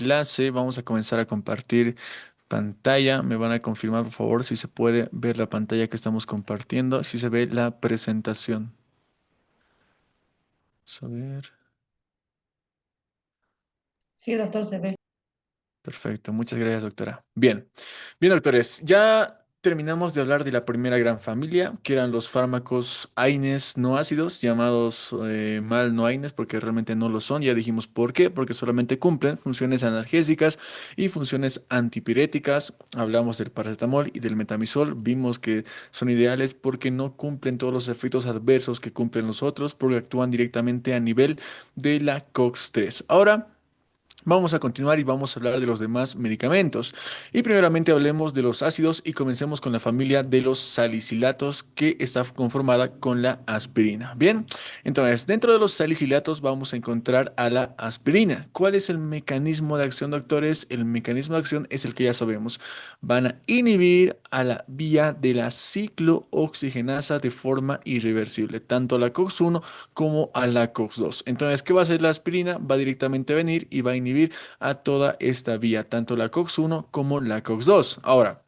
clase. Vamos a comenzar a compartir pantalla. Me van a confirmar, por favor, si se puede ver la pantalla que estamos compartiendo, si se ve la presentación. Vamos a ver. Sí, doctor, se ve. Perfecto, muchas gracias, doctora. Bien, bien, doctores, ya terminamos de hablar de la primera gran familia, que eran los fármacos AINES no ácidos, llamados mal no AINES, porque realmente no lo son. Ya dijimos por qué, porque solamente cumplen funciones analgésicas y funciones antipiréticas. Hablamos del paracetamol y del metamizol, vimos que son ideales porque no cumplen todos los efectos adversos que cumplen los otros, porque actúan directamente a nivel de la COX-3. Ahora, vamos a continuar y vamos a hablar de los demás medicamentos. Y primeramente hablemos de los ácidos y comencemos con la familia de los salicilatos que está conformada con la aspirina. Bien, entonces dentro de los salicilatos vamos a encontrar a la aspirina. ¿Cuál es el mecanismo de acción, doctores? El mecanismo de acción es el que ya sabemos. Van a inhibir a la vía de la ciclooxigenasa de forma irreversible, tanto a la COX-1 como a la COX-2. Entonces, ¿qué va a hacer la aspirina? Va directamente a venir y va a inhibir a toda esta vía, tanto la COX-1 como la COX-2. Ahora,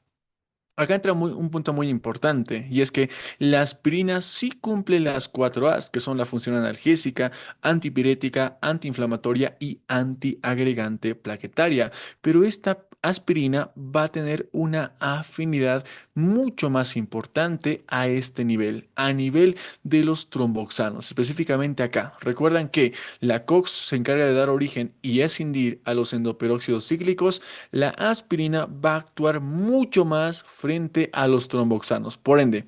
acá entra un punto muy importante y es que la aspirina sí cumple las 4 A's, que son la función analgésica, antipirética, antiinflamatoria y antiagregante plaquetaria. Pero esta aspirina va a tener una afinidad mucho más importante a este nivel, a nivel de los tromboxanos, específicamente acá. Recuerdan que la COX se encarga de dar origen y escindir a los endoperóxidos cíclicos. La aspirina va a actuar mucho más frente a los tromboxanos. Por ende,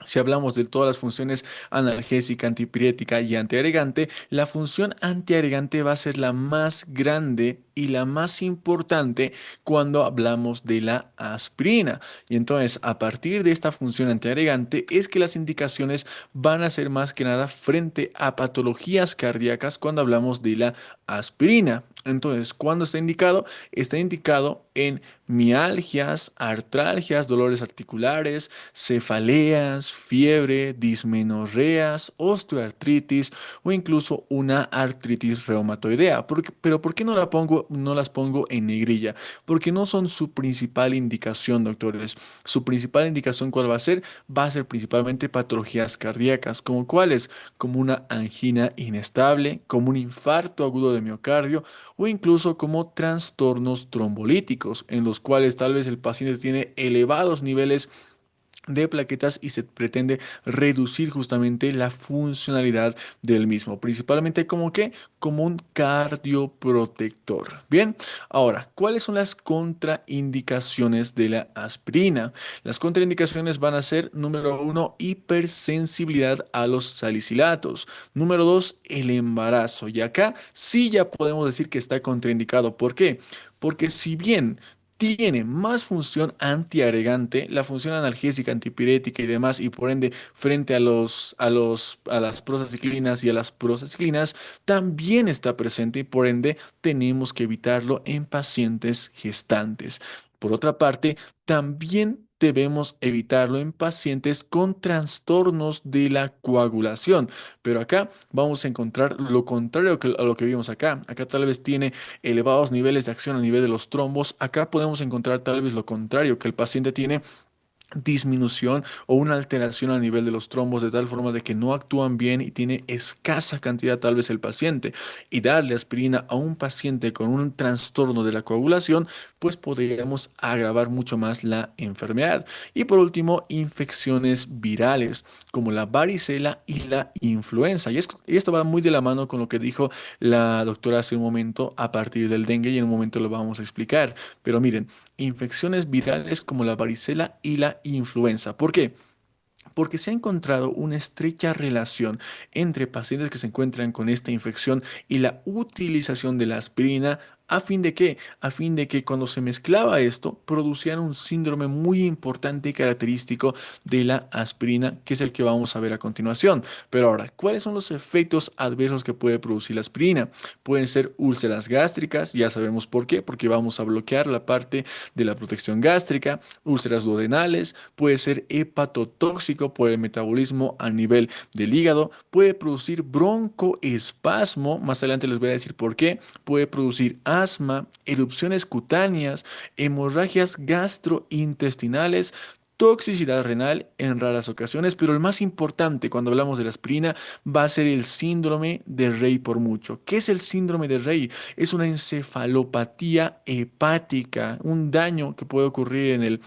si hablamos de todas las funciones analgésica, antipirética y antiagregante, la función antiagregante va a ser la más grande y la más importante cuando hablamos de la aspirina. Y entonces, a partir de esta función antiagregante, es que las indicaciones van a ser más que nada frente a patologías cardíacas cuando hablamos de la aspirina. Entonces, ¿cuándo está indicado? Está indicado en mialgias, artralgias, dolores articulares, cefaleas, fiebre, dismenorreas, osteoartritis o incluso una artritis reumatoidea. Pero ¿por qué no las pongo en negrilla? Porque no son su principal indicación, doctores. Su principal indicación, ¿cuál va a ser? Va a ser principalmente patologías cardíacas, como cuáles, como una angina inestable, como un infarto agudo de miocardio o incluso como trastornos trombolíticos, en los cuales tal vez el paciente tiene elevados niveles de plaquetas y se pretende reducir justamente la funcionalidad del mismo, principalmente como que como un cardioprotector. Bien, ahora, ¿cuáles son las contraindicaciones de la aspirina? Las contraindicaciones van a ser, número uno, hipersensibilidad a los salicilatos. Número dos, el embarazo. Y acá sí ya podemos decir que está contraindicado. ¿Por qué? Porque si bien tiene más función antiagregante, la función analgésica, antipirética y demás, y por ende, frente a las prostacyclinas y a las prostaciclinas, también está presente y por ende tenemos que evitarlo en pacientes gestantes. Por otra parte, también debemos evitarlo en pacientes con trastornos de la coagulación. Pero acá vamos a encontrar lo contrario a lo que vimos acá. Acá tal vez tiene elevados niveles de acción a nivel de los trombos. Acá podemos encontrar tal vez lo contrario, que el paciente tiene disminución o una alteración a nivel de los trombos de tal forma de que no actúan bien y tiene escasa cantidad tal vez el paciente y darle aspirina a un paciente con un trastorno de la coagulación, pues podríamos agravar mucho más la enfermedad. Y por último, infecciones virales como la varicela y la influenza. Y esto va muy de la mano con lo que dijo la doctora hace un momento a partir del dengue y en un momento lo vamos a explicar. Pero miren, infecciones virales como la varicela y la influenza. ¿Por qué? Porque se ha encontrado una estrecha relación entre pacientes que se encuentran con esta infección y la utilización de la aspirina. ¿A fin de qué? A fin de que cuando se mezclaba esto, producían un síndrome muy importante y característico de la aspirina, que es el que vamos a ver a continuación. Pero ahora, ¿cuáles son los efectos adversos que puede producir la aspirina? Pueden ser úlceras gástricas, ya sabemos por qué, porque vamos a bloquear la parte de la protección gástrica, úlceras duodenales, puede ser hepatotóxico por el metabolismo a nivel del hígado, puede producir broncoespasmo, más adelante les voy a decir por qué, puede producir asma, erupciones cutáneas, hemorragias gastrointestinales, toxicidad renal en raras ocasiones, pero el más importante cuando hablamos de la aspirina va a ser el síndrome de Rey por mucho. ¿Qué es el síndrome de Rey? Es una encefalopatía hepática, un daño que puede ocurrir en el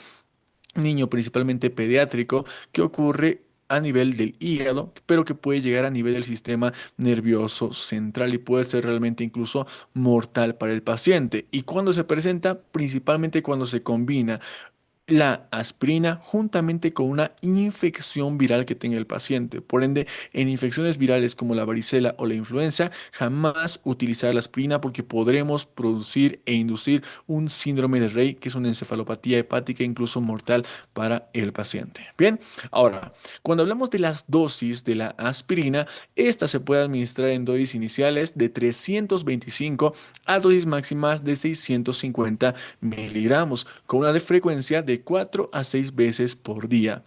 niño principalmente pediátrico que ocurre a nivel del hígado, pero que puede llegar a nivel del sistema nervioso central y puede ser realmente incluso mortal para el paciente. ¿Y cuando se presenta? Principalmente cuando se combina la aspirina juntamente con una infección viral que tenga el paciente. Por ende, en infecciones virales como la varicela o la influenza, jamás utilizar la aspirina porque podremos producir e inducir un síndrome de Rey, que es una encefalopatía hepática incluso mortal para el paciente. Bien, ahora, cuando hablamos de las dosis de la aspirina, esta se puede administrar en dosis iniciales de 325 a dosis máximas de 650 miligramos, con una de frecuencia de 4 a 6 veces por día.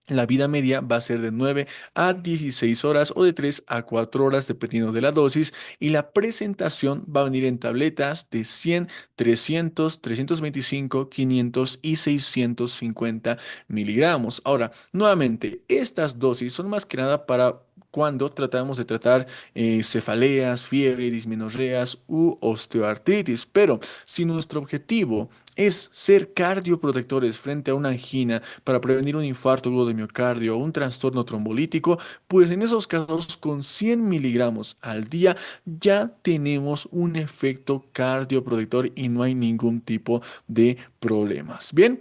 La vida media va a ser de 9 a 16 horas o de 3 a 4 horas dependiendo de la dosis y la presentación va a venir en tabletas de 100, 300, 325, 500 y 650 miligramos. Ahora, nuevamente, estas dosis son más que nada para cuando tratamos de tratar cefaleas, fiebre, dismenorreas u osteoartritis, pero si nuestro objetivo es ser cardioprotectores frente a una angina, para prevenir un infarto agudo de miocardio o un trastorno trombolítico, pues en esos casos con 100 miligramos al día ya tenemos un efecto cardioprotector y no hay ningún tipo de problemas. Bien.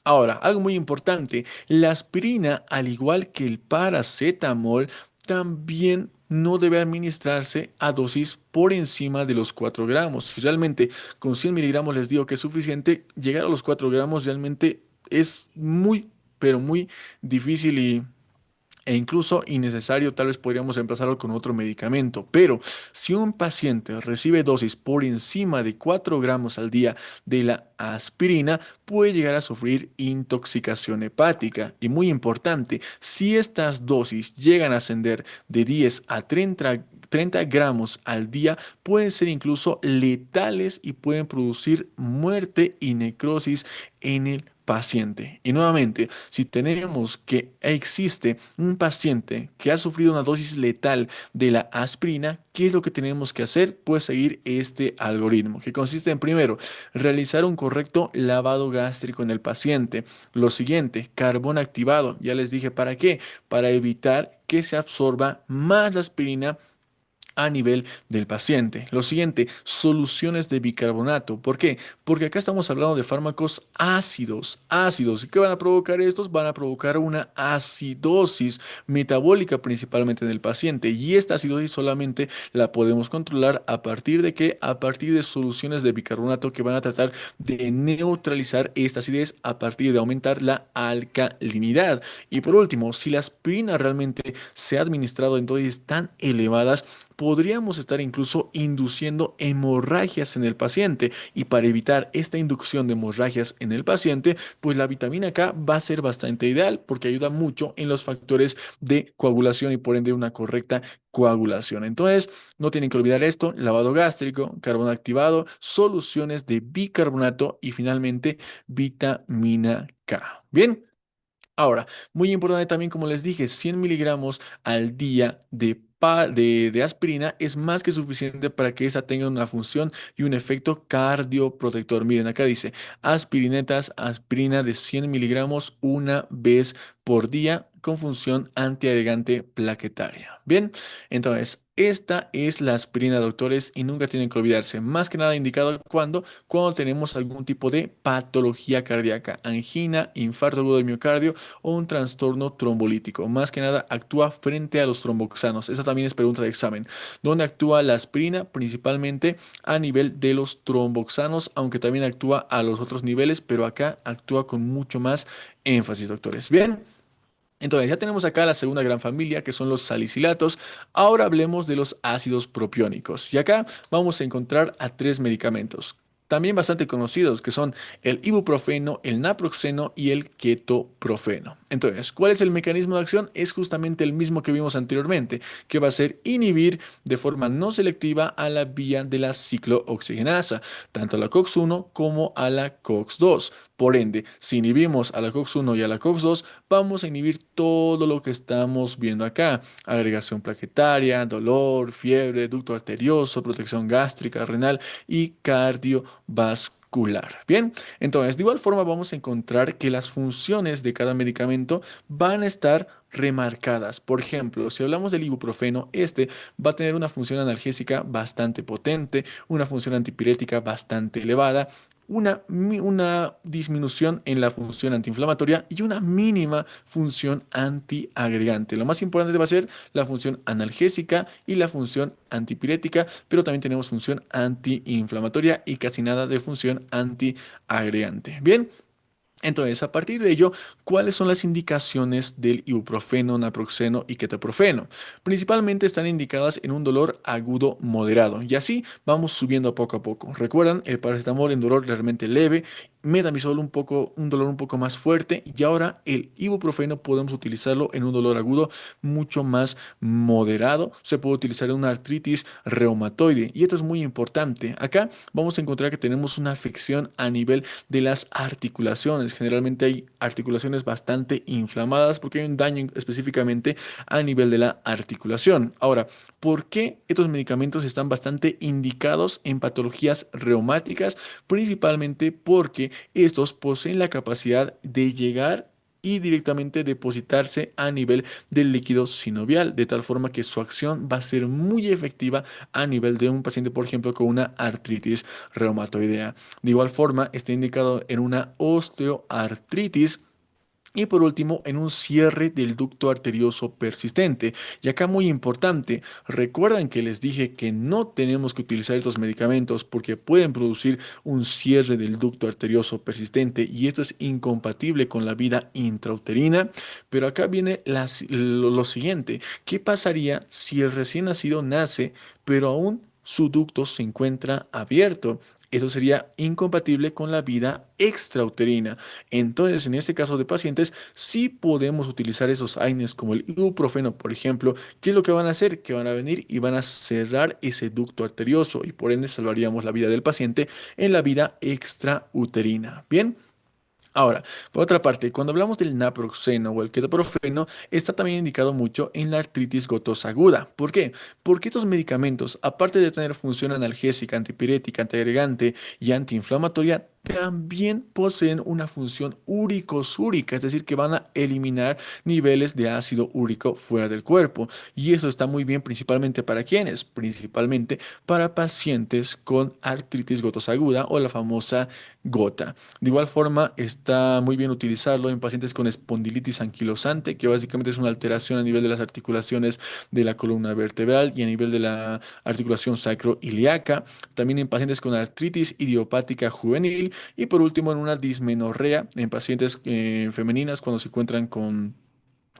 Ahora, algo muy importante, la aspirina, al igual que el paracetamol, también no debe administrarse a dosis por encima de los 4 gramos. Si realmente con 100 miligramos les digo que es suficiente, llegar a los 4 gramos realmente es muy, pero muy difícil e incluso innecesario, tal vez podríamos reemplazarlo con otro medicamento. Pero si un paciente recibe dosis por encima de 4 gramos al día de la aspirina, puede llegar a sufrir intoxicación hepática. Y muy importante, si estas dosis llegan a ascender de 10 a 30 gramos al día, pueden ser incluso letales y pueden producir muerte y necrosis en el paciente. Y nuevamente, si tenemos que existe un paciente que ha sufrido una dosis letal de la aspirina, ¿qué es lo que tenemos que hacer? Pues seguir este algoritmo, que consiste en primero, realizar un correcto lavado gástrico en el paciente. Lo siguiente, carbón activado. Ya les dije para qué, para evitar que se absorba más la aspirina a nivel del paciente. Lo siguiente, soluciones de bicarbonato. ¿Por qué? Porque acá estamos hablando de fármacos ácidos, ácidos. ¿Y qué van a provocar estos? Van a provocar una acidosis metabólica principalmente en el paciente. Y esta acidosis solamente la podemos controlar a partir de qué? A partir de soluciones de bicarbonato que van a tratar de neutralizar esta acidez a partir de aumentar la alcalinidad. Y por último, si la aspirina realmente se ha administrado en dosis tan elevadas, podríamos estar incluso induciendo hemorragias en el paciente y para evitar esta inducción de hemorragias en el paciente, pues la vitamina K va a ser bastante ideal porque ayuda mucho en los factores de coagulación y por ende una correcta coagulación. Entonces, no tienen que olvidar esto, lavado gástrico, carbón activado, soluciones de bicarbonato y finalmente vitamina K. Bien. Ahora, muy importante también, como les dije, 100 miligramos al día de aspirina es más que suficiente para que esta tenga una función y un efecto cardioprotector. Miren, acá dice aspirinetas, aspirina de 100 miligramos una vez por día con función antiagregante plaquetaria. Bien, entonces, esta es la aspirina, doctores, y nunca tienen que olvidarse. Más que nada indicado cuando tenemos algún tipo de patología cardíaca, angina, infarto agudo del miocardio o un trastorno trombolítico. Más que nada actúa frente a los tromboxanos. Esa también es pregunta de examen. ¿Dónde actúa la aspirina? Principalmente a nivel de los tromboxanos, aunque también actúa a los otros niveles, pero acá actúa con mucho más énfasis, doctores. Bien. Entonces, ya tenemos acá la segunda gran familia, que son los salicilatos. Ahora hablemos de los ácidos propiónicos. Y acá vamos a encontrar a tres medicamentos. también bastante conocidos, que son el ibuprofeno, el naproxeno y el ketoprofeno. Entonces, ¿cuál es el mecanismo de acción? Es justamente el mismo que vimos anteriormente, que va a ser inhibir de forma no selectiva a la vía de la ciclooxigenasa, tanto a la COX-1 como a la COX-2. Por ende, si inhibimos a la COX-1 y a la COX-2, vamos a inhibir todo lo que estamos viendo acá: agregación plaquetaria, dolor, fiebre, ducto arterioso, protección gástrica, renal y cardiovascular. Bien, entonces de igual forma vamos a encontrar que las funciones de cada medicamento van a estar remarcadas. Por ejemplo, si hablamos del ibuprofeno, este va a tener una función analgésica bastante potente, una función antipirética bastante elevada, una disminución en la función antiinflamatoria y una mínima función antiagregante. Lo más importante va a ser la función analgésica y la función antipirética, pero también tenemos función antiinflamatoria y casi nada de función antiagregante. Bien. Entonces, a partir de ello, ¿cuáles son las indicaciones del ibuprofeno, naproxeno y ketoprofeno? Principalmente están indicadas en un dolor agudo moderado y así vamos subiendo poco a poco. Recuerdan, el paracetamol en dolor realmente leve, metamizol un dolor un poco más fuerte, y ahora el ibuprofeno podemos utilizarlo en un dolor agudo mucho más moderado. Se puede utilizar en una artritis reumatoide y esto es muy importante. Acá vamos a encontrar que tenemos una afección a nivel de las articulaciones. Generalmente hay articulaciones bastante inflamadas porque hay un daño específicamente a nivel de la articulación. Ahora, ¿por qué estos medicamentos están bastante indicados en patologías reumáticas? Principalmente porque estos poseen la capacidad de llegar y directamente depositarse a nivel del líquido sinovial, de tal forma que su acción va a ser muy efectiva a nivel de un paciente, por ejemplo, con una artritis reumatoidea. De igual forma, está indicado en una osteoartritis. Y por último, en un cierre del ducto arterioso persistente. Y acá muy importante, recuerdan que les dije que no tenemos que utilizar estos medicamentos porque pueden producir un cierre del ducto arterioso persistente y esto es incompatible con la vida intrauterina. Pero acá viene lo siguiente: ¿qué pasaría si el recién nacido nace, pero aún su ducto se encuentra abierto? Eso sería incompatible con la vida extrauterina. Entonces, en este caso de pacientes, sí podemos utilizar esos AINES como el ibuprofeno, por ejemplo. ¿Qué es lo que van a hacer? Que van a venir y van a cerrar ese ducto arterioso y por ende salvaríamos la vida del paciente en la vida extrauterina. Bien. Ahora, por otra parte, cuando hablamos del naproxeno o el ketoprofeno, está también indicado mucho en la artritis gotosa aguda. ¿Por qué? Porque estos medicamentos, aparte de tener función analgésica, antipirética, antiagregante y antiinflamatoria, también poseen una función uricosúrica, es decir, que van a eliminar niveles de ácido úrico fuera del cuerpo. Y eso está muy bien principalmente para quienes, principalmente para pacientes con artritis gotosa aguda o la famosa gota. De igual forma, está muy bien utilizarlo en pacientes con espondilitis anquilosante, que básicamente es una alteración a nivel de las articulaciones de la columna vertebral y a nivel de la articulación sacroiliaca. También en pacientes con artritis idiopática juvenil. Y por último, en una dismenorrea en pacientes femeninas cuando se encuentran con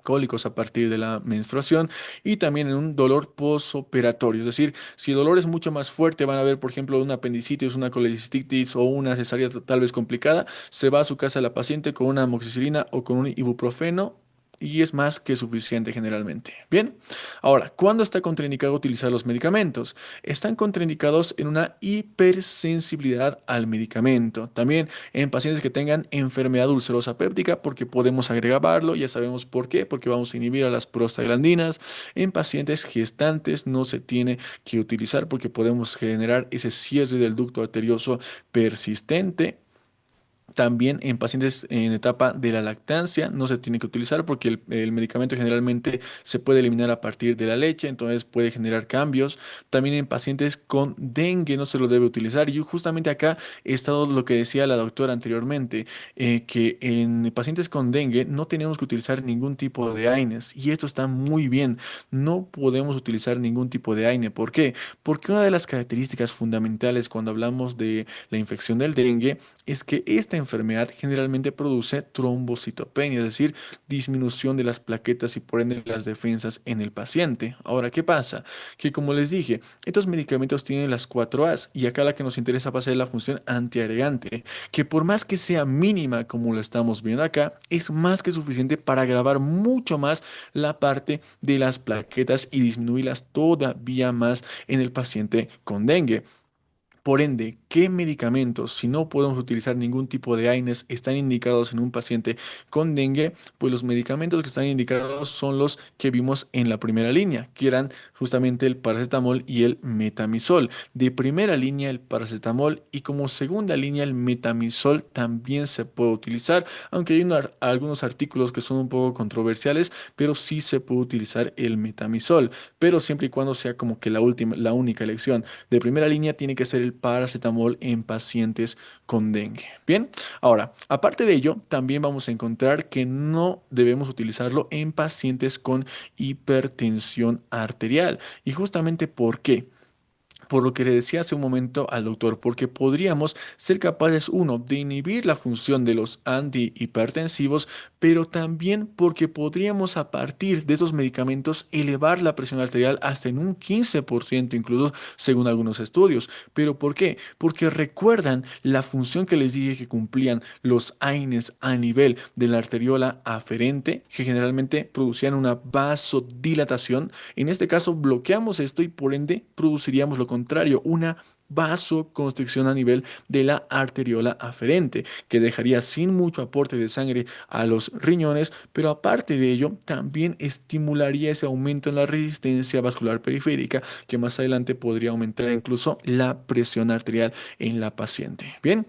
cólicos a partir de la menstruación y también en un dolor posoperatorio. Es decir, si el dolor es mucho más fuerte, van a ver, por ejemplo, una apendicitis, una colecistitis o una cesárea tal vez complicada, se va a su casa la paciente con una amoxicilina o con un ibuprofeno. Y es más que suficiente generalmente. Bien, ahora, ¿cuándo está contraindicado utilizar los medicamentos? Están contraindicados en una hipersensibilidad al medicamento. También en pacientes que tengan enfermedad ulcerosa péptica, porque podemos agregarlo, ya sabemos por qué, porque vamos a inhibir a las prostaglandinas. En pacientes gestantes no se tiene que utilizar porque podemos generar ese cierre del ducto arterioso persistente. También en pacientes en etapa de la lactancia no se tiene que utilizar porque el medicamento generalmente se puede eliminar a partir de la leche, entonces puede generar cambios. También en pacientes con dengue no se lo debe utilizar. Y justamente acá he estado lo que decía la doctora anteriormente, que en pacientes con dengue no tenemos que utilizar ningún tipo de AINES. Y esto está muy bien. No podemos utilizar ningún tipo de AINE. ¿Por qué? Porque una de las características fundamentales cuando hablamos de la infección del dengue es que esta enfermedad generalmente produce trombocitopenia, es decir, disminución de las plaquetas y por ende las defensas en el paciente. Ahora, ¿qué pasa? Que como les dije, estos medicamentos tienen las 4 As y acá la que nos interesa va a ser la función antiagregante, que por más que sea mínima como lo estamos viendo acá, es más que suficiente para agravar mucho más la parte de las plaquetas y disminuirlas todavía más en el paciente con dengue. Por ende, ¿qué medicamentos, si no podemos utilizar ningún tipo de AINES, están indicados en un paciente con dengue? Pues los medicamentos que están indicados son los que vimos en la primera línea, que eran justamente el paracetamol y el metamizol. De primera línea el paracetamol y como segunda línea el metamizol también se puede utilizar, aunque hay algunos artículos que son un poco controversiales, pero sí se puede utilizar el metamizol, pero siempre y cuando sea como que la última, la única elección. De primera línea tiene que ser el paracetamol en pacientes con dengue. Bien, ahora, aparte de ello, también vamos a encontrar que no debemos utilizarlo en pacientes con hipertensión arterial. ¿Y justamente por qué? Por lo que le decía hace un momento al doctor, porque podríamos ser capaces, uno, de inhibir la función de los antihipertensivos, pero también porque podríamos a partir de esos medicamentos elevar la presión arterial hasta en un 15%, incluso según algunos estudios. ¿Pero por qué? Porque recuerdan la función que les dije que cumplían los AINES a nivel de la arteriola aferente, que generalmente producían una vasodilatación. En este caso bloqueamos esto y por ende produciríamos lo contrario, una vasoconstricción a nivel de la arteriola aferente, que dejaría sin mucho aporte de sangre a los riñones, pero aparte de ello, también estimularía ese aumento en la resistencia vascular periférica, que más adelante podría aumentar incluso la presión arterial en la paciente. Bien.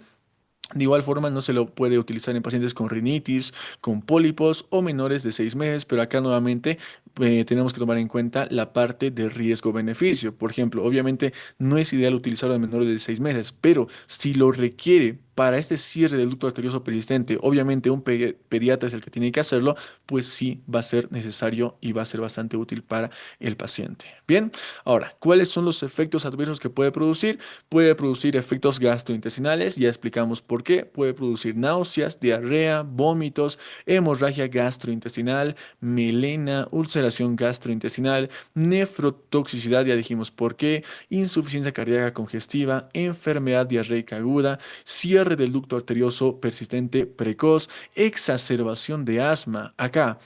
De igual forma, no se lo puede utilizar en pacientes con rinitis, con pólipos o menores de 6 meses, pero acá nuevamente tenemos que tomar en cuenta la parte de riesgo-beneficio. Por ejemplo, obviamente no es ideal utilizarlo en menores de 6 meses, pero si lo requiere para este cierre del ducto arterioso persistente, obviamente un pediatra es el que tiene que hacerlo, pues sí va a ser necesario y va a ser bastante útil para el paciente. Bien, ahora, ¿cuáles son los efectos adversos que puede producir? Puede producir efectos gastrointestinales, ya explicamos por qué. Puede producir náuseas, diarrea, vómitos, hemorragia gastrointestinal, melena, ulceración gastrointestinal, nefrotoxicidad, ya dijimos por qué, insuficiencia cardíaca congestiva, enfermedad diarreica aguda, cierre del ducto arterioso persistente precoz, exacerbación de asma. Acá,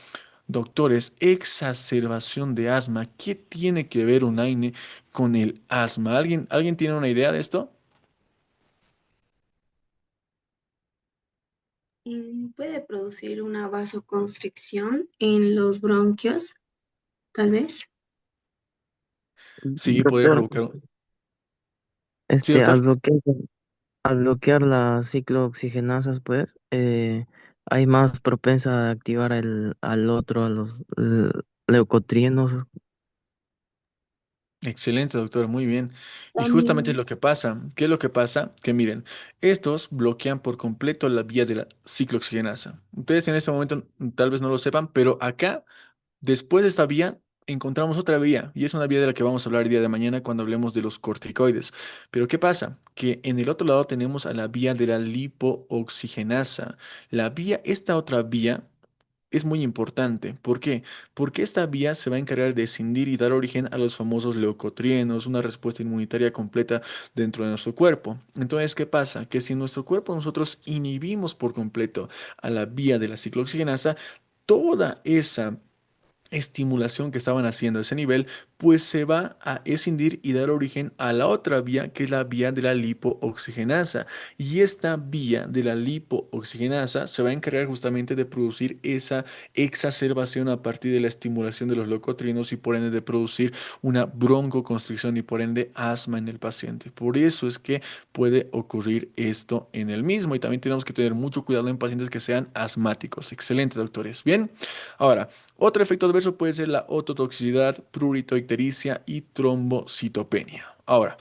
doctores, exacerbación de asma. ¿Qué tiene que ver un AINE con el asma? ¿Alguien tiene una idea de esto? Puede producir una vasoconstricción en los bronquios, tal vez. Sí, podría Doctor, provocar. Sí, al doctor. bloquear las ciclooxigenasas, pues, hay más propensa a activar al otro, a los leucotrienos. Excelente, doctor, muy bien. Y justamente es También, lo que pasa. ¿Qué es lo que pasa? Que miren, estos bloquean por completo la vía de la ciclooxigenasa. Ustedes en este momento tal vez no lo sepan, pero acá, después de esta vía, encontramos otra vía, y es una vía de la que vamos a hablar el día de mañana cuando hablemos de los corticoides. Pero ¿qué pasa? Que en el otro lado tenemos a la vía de la lipooxigenasa. Esta otra vía es muy importante. ¿Por qué? Porque esta vía se va a encargar de escindir y dar origen a los famosos leucotrienos, una respuesta inmunitaria completa dentro de nuestro cuerpo. Entonces, ¿qué pasa? Que si en nuestro cuerpo nosotros inhibimos por completo a la vía de la ciclooxigenasa, toda esa estimulación que estaban haciendo a ese nivel, pues se va a escindir y dar origen a la otra vía, que es la vía de la lipooxigenasa. Y esta vía de la lipooxigenasa se va a encargar justamente de producir esa exacerbación a partir de la estimulación de los leucotrienos y por ende de producir una broncoconstricción y por ende asma en el paciente. Por eso es que puede ocurrir esto en el mismo y también tenemos que tener mucho cuidado en pacientes que sean asmáticos. Excelente, doctores. Bien, ahora. Otro efecto adverso puede ser la ototoxicidad, pruritoictericia y trombocitopenia. Ahora,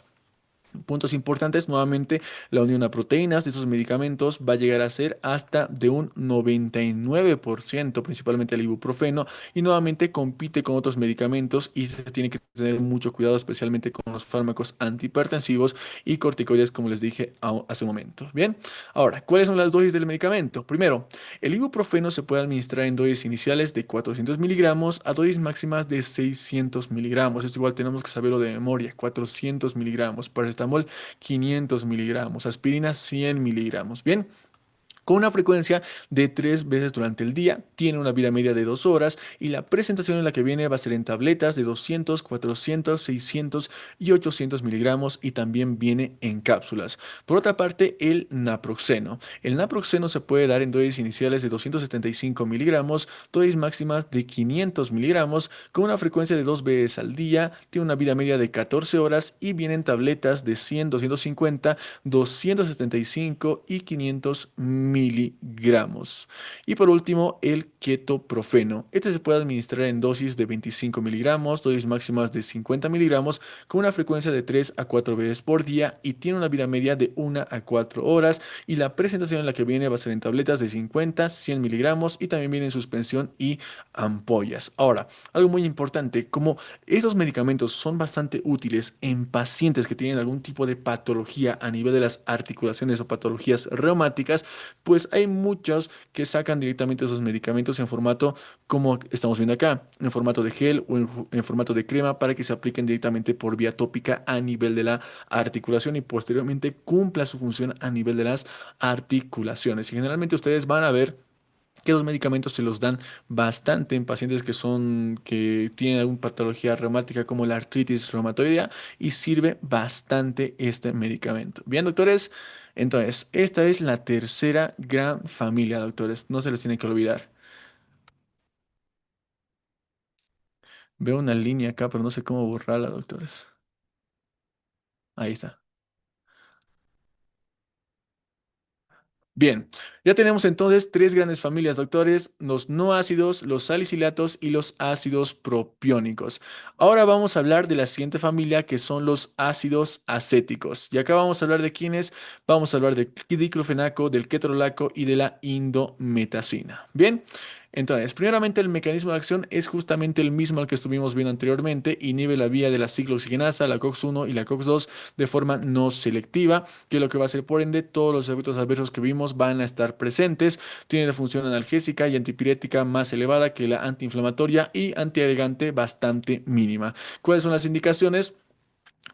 Puntos importantes, nuevamente, la unión a proteínas de esos medicamentos va a llegar a ser hasta de un 99%, principalmente el ibuprofeno, y nuevamente compite con otros medicamentos y se tiene que tener mucho cuidado, especialmente con los fármacos antihipertensivos y corticoides, como les dije hace un momento. Bien, ahora, ¿cuáles son las dosis del medicamento? Primero, el ibuprofeno se puede administrar en dosis iniciales de 400 miligramos a dosis máximas de 600 miligramos. Esto igual tenemos que saberlo de memoria, 400 miligramos. Paracetamol 500 miligramos. Aspirina 100 miligramos. Bien. Con una frecuencia de 3 veces durante el día, tiene una vida media de 2 horas y la presentación en la que viene va a ser en tabletas de 200, 400, 600 y 800 miligramos y también viene en cápsulas. Por otra parte, el naproxeno. El naproxeno se puede dar en dosis iniciales de 275 miligramos, dosis máximas de 500 miligramos, con una frecuencia de 2 veces al día, tiene una vida media de 14 horas y viene en tabletas de 100, 250, 275 y 500 miligramos. Y por último, el ketoprofeno. Este se puede administrar en dosis de 25 miligramos, dosis máximas de 50 miligramos, con una frecuencia de 3 a 4 veces por día y tiene una vida media de 1 a 4 horas. Y la presentación en la que viene va a ser en tabletas de 50, 100 miligramos y también viene en suspensión y ampollas. Ahora, algo muy importante, como estos medicamentos son bastante útiles en pacientes que tienen algún tipo de patología a nivel de las articulaciones o patologías reumáticas, pues hay muchos que sacan directamente esos medicamentos en formato como estamos viendo acá, en formato de gel o en formato de crema para que se apliquen directamente por vía tópica a nivel de la articulación y posteriormente cumpla su función a nivel de las articulaciones. Y generalmente ustedes van a ver que los medicamentos se los dan bastante en pacientes que tienen alguna patología reumática como la artritis reumatoidea y sirve bastante este medicamento. Bien, doctores, entonces esta es la tercera gran familia, doctores, no se les tiene que olvidar. Veo una línea acá, pero no sé cómo borrarla, doctores. Ahí está. Bien, ya tenemos entonces tres grandes familias, doctores, los no ácidos, los salicilatos y los ácidos propiónicos. Ahora vamos a hablar de la siguiente familia que son los ácidos acéticos. Y acá vamos a hablar de quiénes, vamos a hablar del diclofenaco, del ketorolaco y de la indometacina. Bien. Entonces, primeramente el mecanismo de acción es justamente el mismo al que estuvimos viendo anteriormente, inhibe la vía de la ciclooxigenasa, la COX-1 y la COX-2 de forma no selectiva, que lo que va a hacer por ende todos los efectos adversos que vimos van a estar presentes. Tiene la función analgésica y antipirética más elevada que la antiinflamatoria y antiagregante bastante mínima. ¿Cuáles son las indicaciones?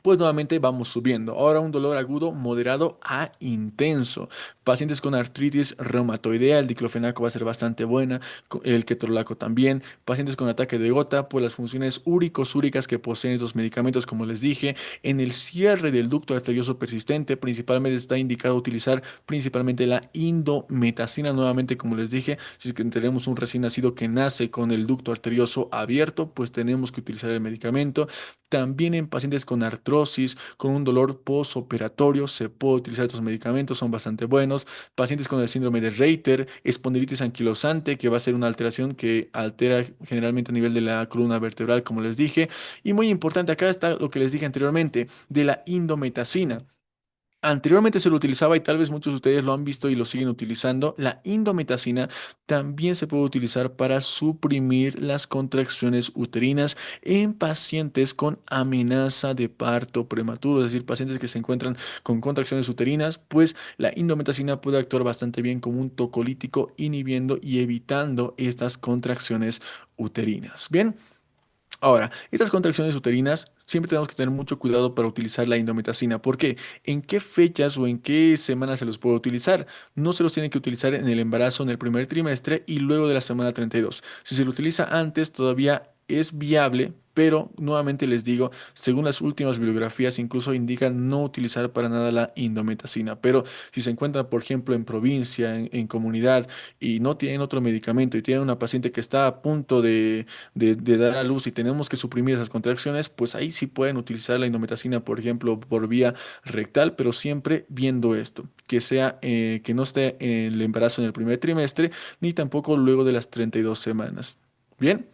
Pues nuevamente vamos subiendo. Ahora un dolor agudo, moderado a intenso. Pacientes con artritis reumatoidea, el diclofenaco va a ser bastante buena, el ketorolaco también. Pacientes con ataque de gota, pues las funciones úricos-úricas que poseen estos medicamentos, como les dije, en el cierre del ducto arterioso persistente, principalmente está indicado utilizar principalmente la indometacina, nuevamente como les dije, si es que tenemos un recién nacido que nace con el ducto arterioso abierto, pues tenemos que utilizar el medicamento. También en pacientes con artrosis, con un dolor postoperatorio, se puede utilizar estos medicamentos, son bastante buenos. Pacientes con el síndrome de Reiter, espondilitis anquilosante, que va a ser una alteración que altera generalmente a nivel de la columna vertebral, como les dije. Y muy importante, acá está lo que les dije anteriormente, de la indometacina. Anteriormente se lo utilizaba y tal vez muchos de ustedes lo han visto y lo siguen utilizando. La indometacina también se puede utilizar para suprimir las contracciones uterinas en pacientes con amenaza de parto prematuro, es decir, pacientes que se encuentran con contracciones uterinas, pues la indometacina puede actuar bastante bien como un tocolítico, inhibiendo y evitando estas contracciones uterinas. Bien. Ahora, estas contracciones uterinas siempre tenemos que tener mucho cuidado para utilizar la indometacina. ¿Por qué? ¿En qué fechas o en qué semanas se los puede utilizar? No se los tiene que utilizar en el embarazo en el primer trimestre y luego de la semana 32. Si se lo utiliza antes, todavía es viable, pero nuevamente les digo, según las últimas bibliografías, incluso indican no utilizar para nada la indometacina. Pero si se encuentra, por ejemplo, en provincia, en comunidad y no tienen otro medicamento y tienen una paciente que está a punto de dar a luz y tenemos que suprimir esas contracciones, pues ahí sí pueden utilizar la indometacina, por ejemplo, por vía rectal, pero siempre viendo esto, que sea que no esté en el embarazo en el primer trimestre, ni tampoco luego de las 32 semanas. Bien.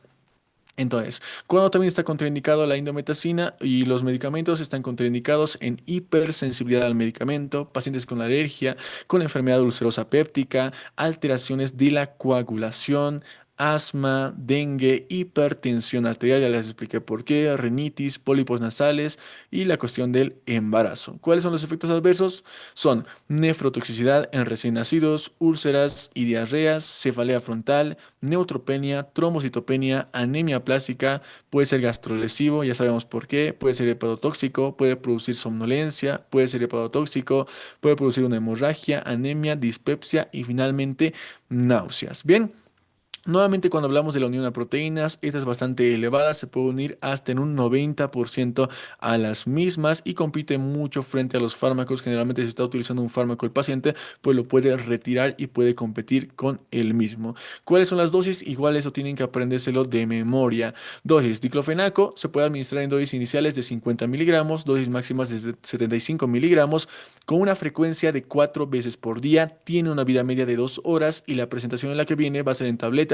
Entonces, cuando también está contraindicado la indometacina y los medicamentos están contraindicados en hipersensibilidad al medicamento, pacientes con alergia, con enfermedad ulcerosa péptica, alteraciones de la coagulación, asma, dengue, hipertensión arterial, ya les expliqué por qué, rinitis, pólipos nasales y la cuestión del embarazo. ¿Cuáles son los efectos adversos? Son nefrotoxicidad en recién nacidos, úlceras y diarreas, cefalea frontal, neutropenia, trombocitopenia, anemia plástica, puede ser gastrolesivo, ya sabemos por qué, puede ser hepatotóxico, puede producir somnolencia, puede ser hepatotóxico, puede producir una hemorragia, anemia, dispepsia y finalmente náuseas. Bien. Nuevamente, cuando hablamos de la unión a proteínas, esta es bastante elevada, se puede unir hasta en un 90% a las mismas y compite mucho frente a los fármacos. Generalmente, si está utilizando un fármaco el paciente, pues lo puede retirar y puede competir con el mismo. ¿Cuáles son las dosis? Igual eso tienen que aprendérselo de memoria. Dosis diclofenaco se puede administrar en dosis iniciales de 50 miligramos, dosis máximas de 75 miligramos, con una frecuencia de 4 veces por día. Tiene una vida media de 2 horas y la presentación en la que viene va a ser en tabletas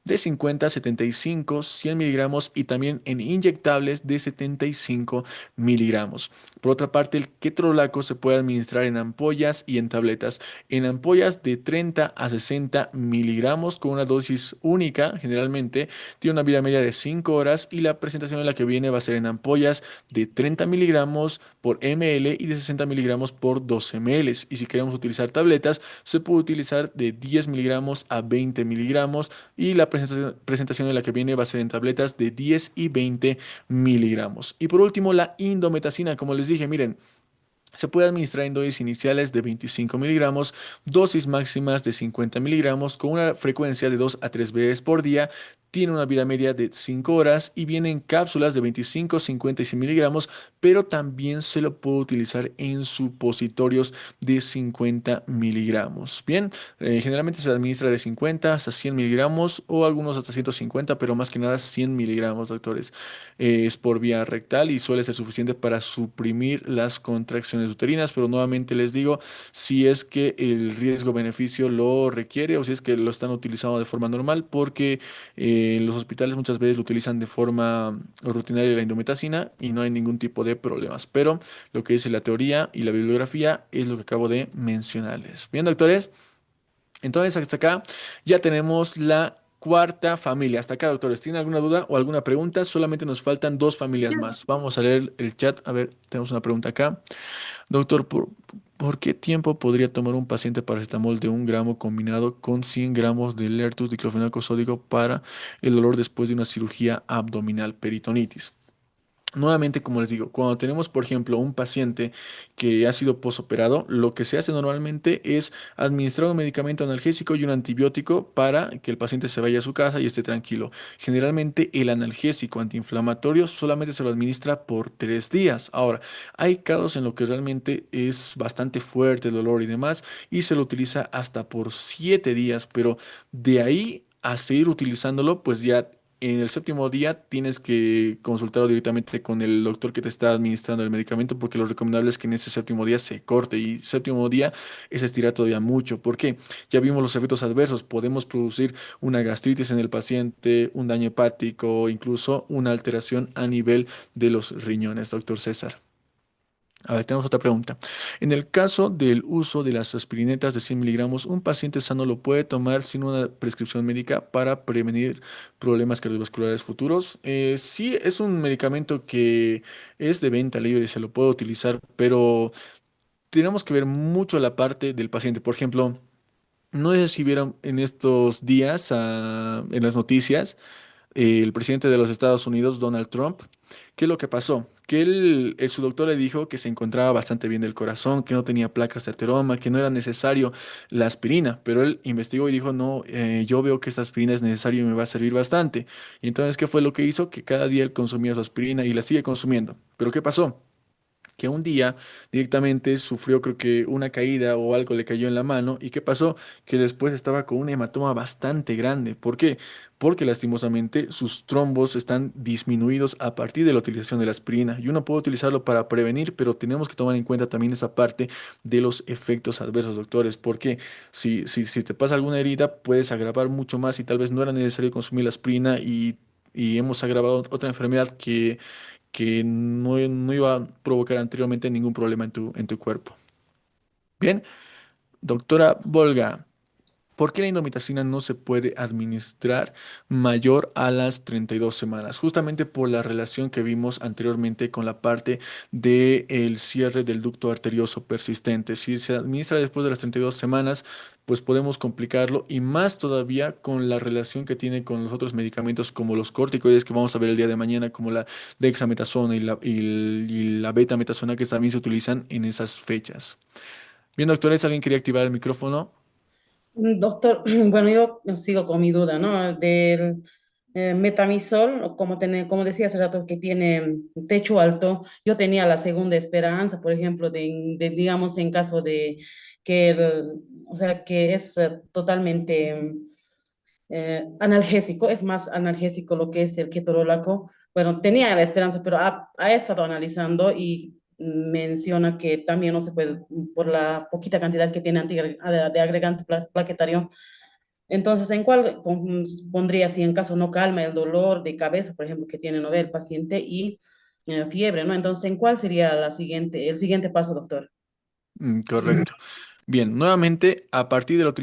de 50, 75, 100 miligramos y también en inyectables de 75 miligramos. Por otra parte, el ketorolaco se puede administrar en ampollas y en tabletas. En ampollas de 30 a 60 miligramos con una dosis única, generalmente tiene una vida media de 5 horas y la presentación en la que viene va a ser en ampollas de 30 miligramos por ml y de 60 miligramos por 12 ml. Y si queremos utilizar tabletas, se puede utilizar de 10 miligramos a 20 miligramos y la presentación en la que viene va a ser en tabletas de 10 y 20 miligramos. Y por último, la indometacina, como les dije, miren. Se puede administrar en dosis iniciales de 25 miligramos, dosis máximas de 50 miligramos con una frecuencia de 2 a 3 veces por día. Tiene una vida media de 5 horas y viene en cápsulas de 25, 50 y 100 miligramos, pero también se lo puede utilizar en supositorios de 50 miligramos. Bien, generalmente se administra de 50 hasta 100 miligramos o algunos hasta 150, pero más que nada 100 miligramos, doctores. Es por vía rectal y suele ser suficiente para suprimir las contracciones uterinas, pero nuevamente les digo, si es que el riesgo-beneficio lo requiere o si es que lo están utilizando de forma normal, porque en los hospitales muchas veces lo utilizan de forma rutinaria la indometacina y no hay ningún tipo de problemas, pero lo que dice la teoría y la bibliografía es lo que acabo de mencionarles. Bien, doctores. Entonces, hasta acá ya tenemos la cuarta familia. Hasta acá, doctores. ¿Tienen alguna duda o alguna pregunta? Solamente nos faltan dos familias más. Vamos a leer el chat. A ver, tenemos una pregunta acá. Doctor, ¿por qué tiempo podría tomar un paciente paracetamol de 1 gramo combinado con 100 gramos de Lertus diclofenaco sódico para el dolor después de una cirugía abdominal peritonitis? Nuevamente, como les digo, cuando tenemos, por ejemplo, un paciente que ha sido posoperado, lo que se hace normalmente es administrar un medicamento analgésico y un antibiótico para que el paciente se vaya a su casa y esté tranquilo. Generalmente, el analgésico antiinflamatorio solamente se lo administra por 3 días. Ahora, hay casos en los que realmente es bastante fuerte el dolor y demás, y se lo utiliza hasta por 7 días, pero de ahí a seguir utilizándolo, pues ya en el séptimo día tienes que consultarlo directamente con el doctor que te está administrando el medicamento porque lo recomendable es que en ese séptimo día se corte y séptimo día es estirar todavía mucho. ¿Por qué? Ya vimos los efectos adversos. Podemos producir una gastritis en el paciente, un daño hepático, incluso una alteración a nivel de los riñones, doctor César. A ver, tenemos otra pregunta. En el caso del uso de las aspirinetas de 100 miligramos, ¿un paciente sano lo puede tomar sin una prescripción médica para prevenir problemas cardiovasculares futuros? Sí, es un medicamento que es de venta libre y se lo puede utilizar, pero tenemos que ver mucho la parte del paciente. Por ejemplo, no sé si vieron en estos días en las noticias el presidente de los Estados Unidos, Donald Trump. ¿Qué es lo que pasó? Que su doctor le dijo que se encontraba bastante bien del corazón, que no tenía placas de ateroma, que no era necesario la aspirina, pero él investigó y dijo, no, yo veo que esta aspirina es necesaria y me va a servir bastante. Y entonces, ¿qué fue lo que hizo? Que cada día él consumía su aspirina y la sigue consumiendo. ¿Pero qué pasó? Que un día directamente sufrió, creo que una caída o algo le cayó en la mano. ¿Y qué pasó? Que después estaba con un hematoma bastante grande. ¿Por qué? Porque lastimosamente sus trombos están disminuidos a partir de la utilización de la aspirina. Y uno puede utilizarlo para prevenir, pero tenemos que tomar en cuenta también esa parte de los efectos adversos, doctores. Porque si te pasa alguna herida, puedes agravar mucho más y tal vez no era necesario consumir la aspirina y y hemos agravado otra enfermedad que no iba a provocar anteriormente ningún problema en tu cuerpo. Bien, doctora Volga. ¿Por qué la indomitacina no se puede administrar mayor a las 32 semanas? Justamente por la relación que vimos anteriormente con la parte del cierre del ducto arterioso persistente. Si se administra después de las 32 semanas, pues podemos complicarlo y más todavía con la relación que tiene con los otros medicamentos como los corticoides que vamos a ver el día de mañana, como la dexametasona y la betametasona que también se utilizan en esas fechas. Bien, doctores, ¿alguien quería activar el micrófono? Doctor, bueno, yo sigo con mi duda, ¿no? Del metamisol, o como decía hace rato, que tiene techo alto. Yo tenía la segunda esperanza, por ejemplo, digamos, en caso de que, o sea, que es totalmente analgésico, es más analgésico lo que es el ketorolaco. Bueno, tenía la esperanza, pero ha estado analizando y menciona que también no se puede, por la poquita cantidad que tiene de agregante plaquetario. Entonces, ¿en cuál pondría si en caso no calma el dolor de cabeza, por ejemplo, que tiene, ¿no ve? El paciente y fiebre, ¿no? Entonces, ¿en cuál sería el siguiente paso, doctor? Correcto. Bien, nuevamente, a partir de la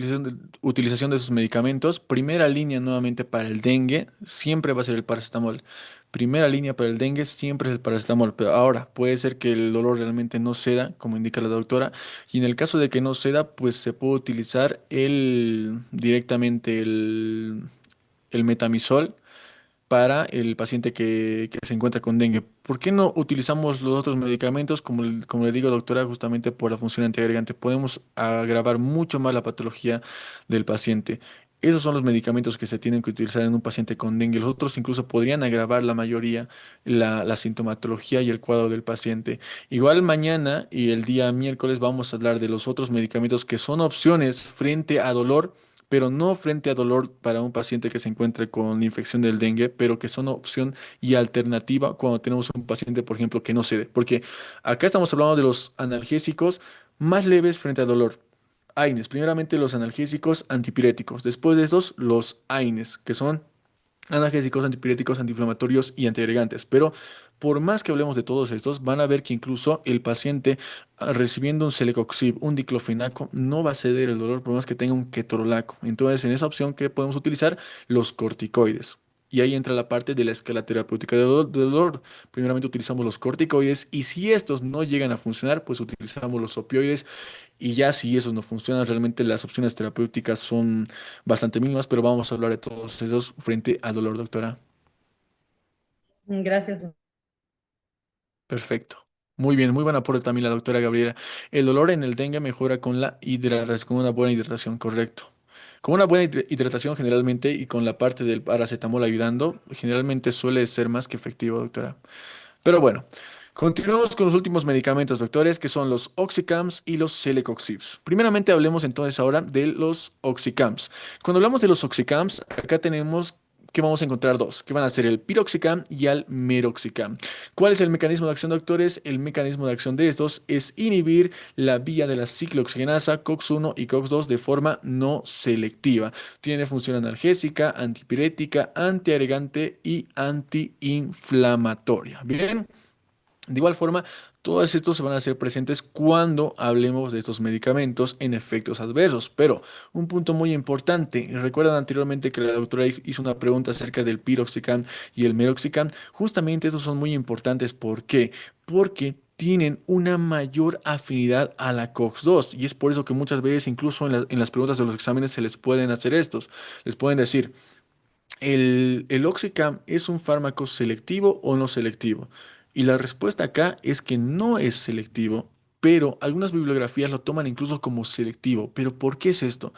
utilización de esos medicamentos, primera línea nuevamente para el dengue siempre va a ser el paracetamol. Primera línea para el dengue siempre es el paracetamol, pero ahora puede ser que el dolor realmente no ceda, como indica la doctora, y en el caso de que no ceda, pues se puede utilizar directamente el metamisol para el paciente que se encuentra con dengue. ¿Por qué no utilizamos los otros medicamentos? Como le digo, doctora, justamente por la función antiagregante, podemos agravar mucho más la patología del paciente. Esos son los medicamentos que se tienen que utilizar en un paciente con dengue. Los otros incluso podrían agravar la mayoría la sintomatología y el cuadro del paciente. Igual mañana y el día miércoles vamos a hablar de los otros medicamentos que son opciones frente a dolor, pero no frente a dolor para un paciente que se encuentre con infección del dengue, pero que son opción y alternativa cuando tenemos un paciente, por ejemplo, que no cede. Porque acá estamos hablando de los analgésicos más leves frente a dolor. AINES, primeramente los analgésicos antipiréticos, después de esos los AINES, que son analgésicos, antipiréticos, antiinflamatorios y antiagregantes. Pero por más que hablemos de todos estos, van a ver que incluso el paciente recibiendo un celecoxib, un diclofenaco, no va a ceder el dolor por más que tenga un ketorolaco. Entonces, en esa opción que podemos utilizar los corticoides. Y ahí entra la parte de la escala terapéutica de dolor. Primeramente utilizamos los corticoides y si estos no llegan a funcionar, pues utilizamos los opioides y ya si esos no funcionan, realmente las opciones terapéuticas son bastante mínimas, pero vamos a hablar de todos esos frente al dolor, doctora. Gracias. Perfecto. Muy bien, muy buen aporte también la doctora Gabriela. El dolor en el dengue mejora con la hidratación, con una buena hidratación, correcto. Con una buena hidratación generalmente y con la parte del paracetamol ayudando, generalmente suele ser más que efectivo, doctora. Pero bueno, continuamos con los últimos medicamentos, doctores, que son los Oxycams y los Celecoxibs. Primeramente hablemos entonces ahora de los Oxycams. Cuando hablamos de los Oxycams, acá tenemos que vamos a encontrar dos, que van a ser el piroxicam y el meroxicam. ¿Cuál es el mecanismo de acción, doctores? El mecanismo de acción de estos es inhibir la vía de la ciclooxigenasa COX-1 y COX-2 de forma no selectiva. Tiene función analgésica, antipirética, antiagregante y antiinflamatoria. Bien. De igual forma, todos estos se van a hacer presentes cuando hablemos de estos medicamentos en efectos adversos. Pero un punto muy importante, recuerdan anteriormente que la doctora hizo una pregunta acerca del piroxicam y el meroxicam. Justamente estos son muy importantes. ¿Por qué? Porque tienen una mayor afinidad a la COX-2 y es por eso que muchas veces incluso en las preguntas de los exámenes se les pueden hacer estos. Les pueden decir, ¿el Oxycam es un fármaco selectivo o no selectivo? Y la respuesta acá es que no es selectivo, pero algunas bibliografías lo toman incluso como selectivo. ¿Pero por qué es esto?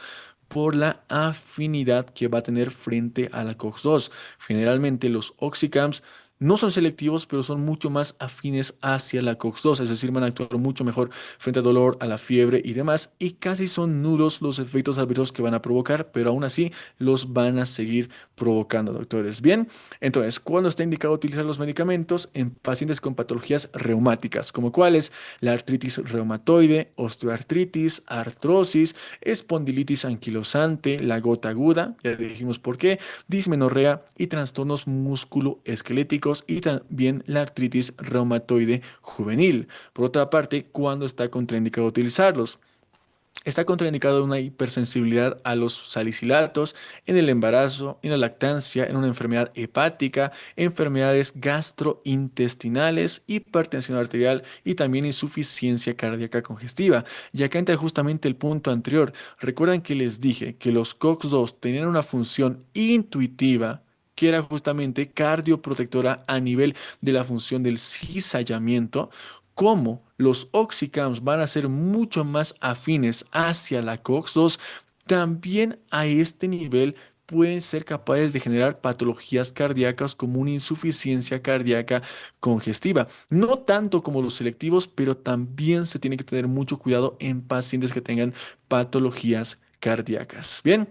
Por la afinidad que va a tener frente a la COX-2. Generalmente los Oxycams No son selectivos, pero son mucho más afines hacia la COX-2, es decir, van a actuar mucho mejor frente al dolor, a la fiebre y demás, y casi son nulos los efectos adversos que van a provocar, pero aún así los van a seguir provocando, doctores. Bien, entonces, ¿cuándo está indicado utilizar los medicamentos? En pacientes con patologías reumáticas, como cuáles: la artritis reumatoide, osteoartritis, artrosis, espondilitis anquilosante, la gota aguda, ya dijimos por qué, dismenorrea y trastornos musculoesqueléticos y también la artritis reumatoide juvenil. Por otra parte, ¿cuándo está contraindicado utilizarlos? Está contraindicado una hipersensibilidad a los salicilatos en el embarazo, en la lactancia, en una enfermedad hepática, enfermedades gastrointestinales, hipertensión arterial y también insuficiencia cardíaca congestiva. Y acá entra justamente el punto anterior. Recuerdan que les dije que los COX-2 tenían una función intuitiva, que era justamente cardioprotectora a nivel de la función del cizallamiento. Como los oxicams van a ser mucho más afines hacia la COX-2, también a este nivel pueden ser capaces de generar patologías cardíacas como una insuficiencia cardíaca congestiva. No tanto como los selectivos, pero también se tiene que tener mucho cuidado en pacientes que tengan patologías cardíacas. Bien.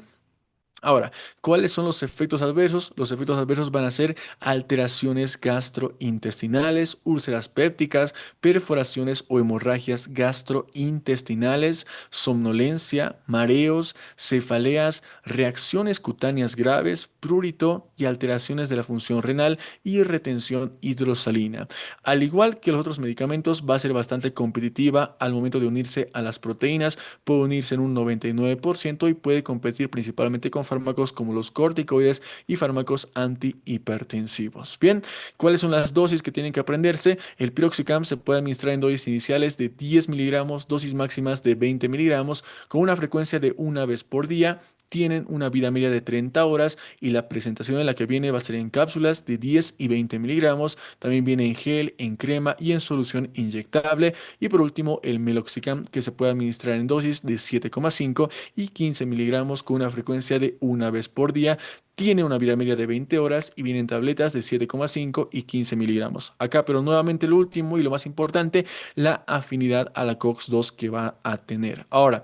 Ahora, ¿cuáles son los efectos adversos? Los efectos adversos van a ser alteraciones gastrointestinales, úlceras pépticas, perforaciones o hemorragias gastrointestinales, somnolencia, mareos, cefaleas, reacciones cutáneas graves, prurito y alteraciones de la función renal y retención hidrosalina. Al igual que los otros medicamentos, va a ser bastante competitiva al momento de unirse a las proteínas, puede unirse en un 99% y puede competir principalmente con fármacos como los corticoides y fármacos antihipertensivos. Bien, ¿cuáles son las dosis que tienen que aprenderse? El piroxicam se puede administrar en dosis iniciales de 10 miligramos, dosis máximas de 20 miligramos, con una frecuencia de una vez por día. Tienen una vida media de 30 horas y la presentación en la que viene va a ser en cápsulas de 10 y 20 miligramos. También viene en gel, en crema y en solución inyectable. Y por último, el meloxicam, que se puede administrar en dosis de 7,5 y 15 miligramos con una frecuencia de una vez por día. Tiene una vida media de 20 horas y vienen tabletas de 7,5 y 15 miligramos. Acá, pero nuevamente lo último y lo más importante, la afinidad a la COX-2 que va a tener. Ahora,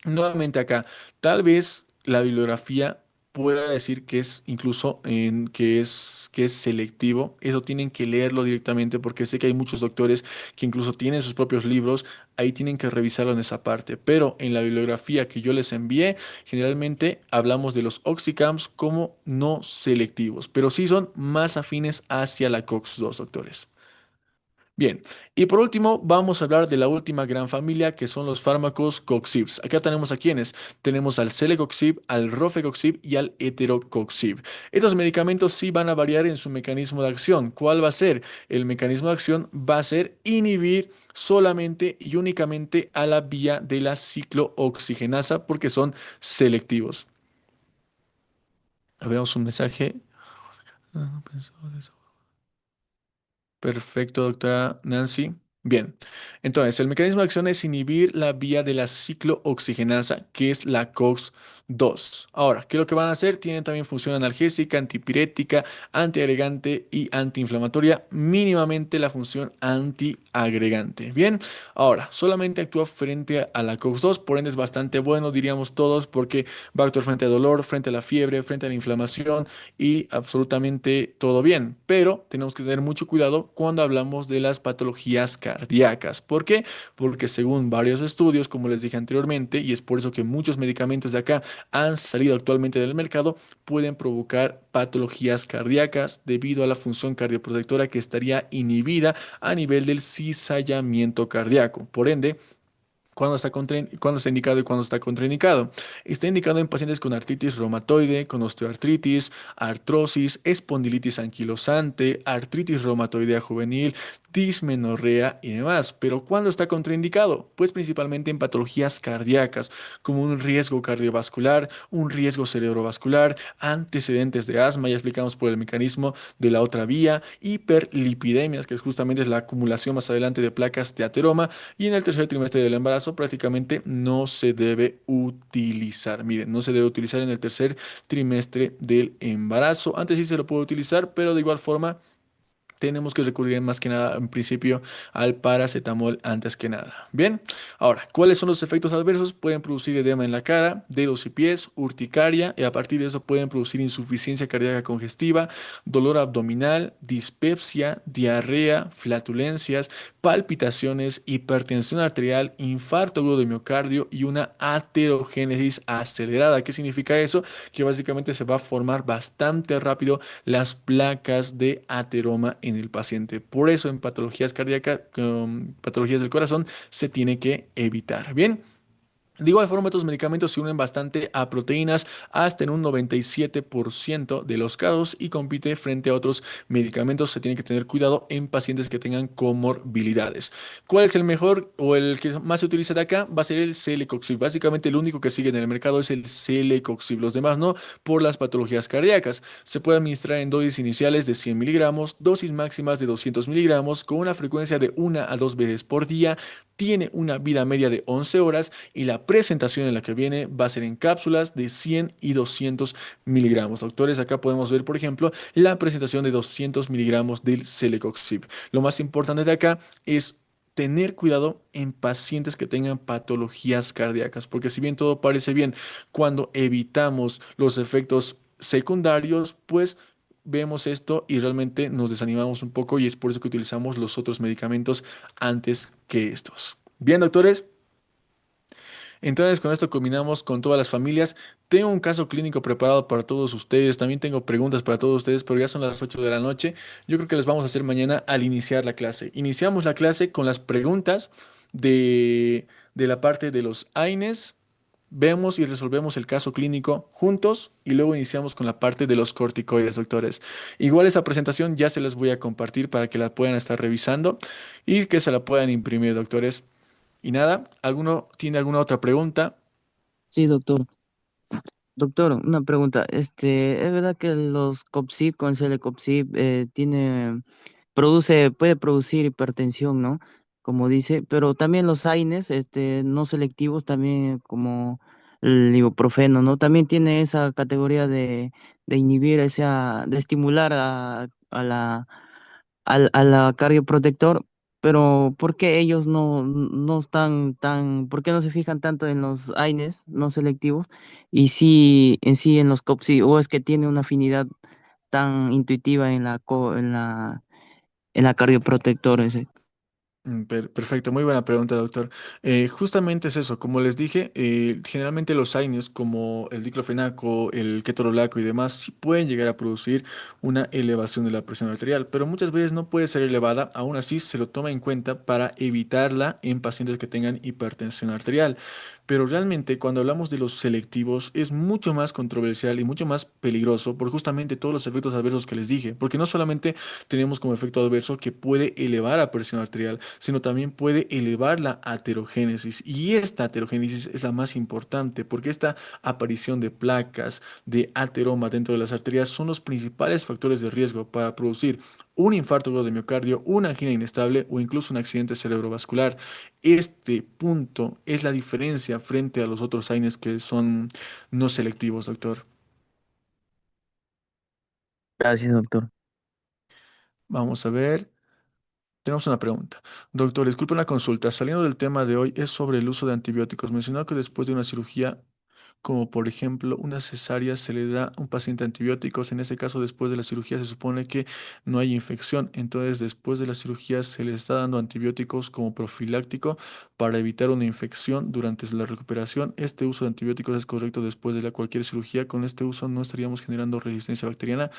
nuevamente acá, tal vez la bibliografía pueda decir que es incluso que es selectivo. Eso tienen que leerlo directamente porque sé que hay muchos doctores que incluso tienen sus propios libros. Ahí tienen que revisarlo en esa parte. Pero en la bibliografía que yo les envié, generalmente hablamos de los oxicams como no selectivos, pero sí son más afines hacia la COX-2, doctores. Bien, y por último vamos a hablar de la última gran familia que son los fármacos coxibs. Acá tenemos a quienes, tenemos al celecoxib, al rofecoxib y al heterocoxib. Estos medicamentos sí van a variar en su mecanismo de acción. ¿Cuál va a ser? El mecanismo de acción va a ser inhibir solamente y únicamente a la vía de la ciclooxigenasa porque son selectivos. Veamos un mensaje. No pensaba en eso. Perfecto, doctora Nancy. Bien, entonces el mecanismo de acción es inhibir la vía de la ciclooxigenasa, que es la COX-2. Ahora, ¿qué es lo que van a hacer? Tienen también función analgésica, antipirética, antiagregante y antiinflamatoria, mínimamente la función antiagregante. Bien, ahora, solamente actúa frente a la COX-2, por ende es bastante bueno, diríamos todos, porque va a actuar frente al dolor, frente a la fiebre, frente a la inflamación y absolutamente todo bien, pero tenemos que tener mucho cuidado cuando hablamos de las patologías cardíacas. ¿Por qué? Porque según varios estudios, como les dije anteriormente, y es por eso que muchos medicamentos de acá han salido actualmente del mercado, pueden provocar patologías cardíacas debido a la función cardioprotectora que estaría inhibida a nivel del cizallamiento cardíaco. Por ende, cuándo está indicado y cuándo está contraindicado? Está indicado en pacientes con artritis reumatoide, con osteoartritis, artrosis, espondilitis anquilosante, artritis reumatoidea juvenil, dismenorrea y demás. Pero ¿cuándo está contraindicado? Pues principalmente en patologías cardíacas, como un riesgo cardiovascular, un riesgo cerebrovascular, antecedentes de asma, ya explicamos por el mecanismo de la otra vía, hiperlipidemias, que es justamente la acumulación más adelante de placas de ateroma, y en el tercer trimestre del embarazo prácticamente no se debe utilizar. Miren, no se debe utilizar en el tercer trimestre del embarazo. Antes sí se lo puede utilizar, pero de igual forma tenemos que recurrir más que nada, en principio, al paracetamol antes que nada. Bien, ahora, ¿cuáles son los efectos adversos? Pueden producir edema en la cara, dedos y pies, urticaria, y a partir de eso pueden producir insuficiencia cardíaca congestiva, dolor abdominal, dispepsia, diarrea, flatulencias, palpitaciones, hipertensión arterial, infarto agudo de miocardio y una aterogénesis acelerada. ¿Qué significa eso? Que básicamente se va a formar bastante rápido las placas de ateroma en el paciente. Por eso en patologías cardíacas, con patologías del corazón, se tiene que evitar. Bien. De igual forma, estos medicamentos se unen bastante a proteínas hasta en un 97% de los casos y compite frente a otros medicamentos. Se tiene que tener cuidado en pacientes que tengan comorbilidades. ¿Cuál es el mejor o el que más se utiliza de acá? Va a ser el Celecoxib. Básicamente el único que sigue en el mercado es el Celecoxib. Los demás no, por las patologías cardíacas. Se puede administrar en dosis iniciales de 100 miligramos, dosis máximas de 200 miligramos, con una frecuencia de 1 a 2 veces por día. Tiene una vida media de 11 horas y la presentación en la que viene va a ser en cápsulas de 100 y 200 miligramos. Doctores, acá podemos ver, por ejemplo, la presentación de 200 miligramos del Celecoxib. Lo más importante de acá es tener cuidado en pacientes que tengan patologías cardíacas, porque si bien todo parece bien, cuando evitamos los efectos secundarios, pues vemos esto y realmente nos desanimamos un poco y es por eso que utilizamos los otros medicamentos antes que estos. Bien, doctores. Entonces, con esto combinamos con todas las familias. Tengo un caso clínico preparado para todos ustedes. También tengo preguntas para todos ustedes, pero ya son las 8 de la noche. Yo creo que las vamos a hacer mañana al iniciar la clase. Iniciamos la clase con las preguntas de la parte de los AINES. Vemos y resolvemos el caso clínico juntos y luego iniciamos con la parte de los corticoides, doctores. Igual esta presentación ya se las voy a compartir para que la puedan estar revisando y que se la puedan imprimir, doctores. Y nada, ¿alguno tiene alguna otra pregunta? Sí, doctor. Doctor, una pregunta. ¿Es verdad que los COPSIB con Celecoxib puede producir hipertensión, ¿no? Como dice, pero también los AINES, no selectivos, también como el ibuprofeno, ¿no? También tiene esa categoría de inhibir, de estimular a la cardioprotector, pero ¿por qué ellos no están por qué no se fijan tanto en los AINES no selectivos y sí en los COPSI, o es que tiene una afinidad tan intuitiva en la cardioprotector ese? Perfecto, muy buena pregunta, doctor. Justamente es eso, como les dije, generalmente los AINES como el diclofenaco, el ketorolaco y demás sí pueden llegar a producir una elevación de la presión arterial, pero muchas veces no puede ser elevada, aún así se lo toma en cuenta para evitarla en pacientes que tengan hipertensión arterial. Pero realmente cuando hablamos de los selectivos es mucho más controversial y mucho más peligroso por justamente todos los efectos adversos que les dije, porque no solamente tenemos como efecto adverso que puede elevar la presión arterial, sino también puede elevar la aterogénesis. Y esta aterogénesis es la más importante, porque esta aparición de placas, de ateroma dentro de las arterias, son los principales factores de riesgo para producir un infarto agudo de miocardio, una angina inestable o incluso un accidente cerebrovascular. Este punto es la diferencia frente a los otros AINES que son no selectivos, doctor. Gracias, doctor. Vamos a ver. Tenemos una pregunta. Doctor, disculpe una consulta. Saliendo del tema de hoy, es sobre el uso de antibióticos. Mencionó que después de una cirugía, como por ejemplo una cesárea, se le da a un paciente antibióticos. En ese caso, después de la cirugía se supone que no hay infección. Entonces, después de la cirugía se le está dando antibióticos como profiláctico para evitar una infección durante la recuperación. ¿Este uso de antibióticos es correcto después de cualquier cirugía? Con este uso no estaríamos generando resistencia bacteriana.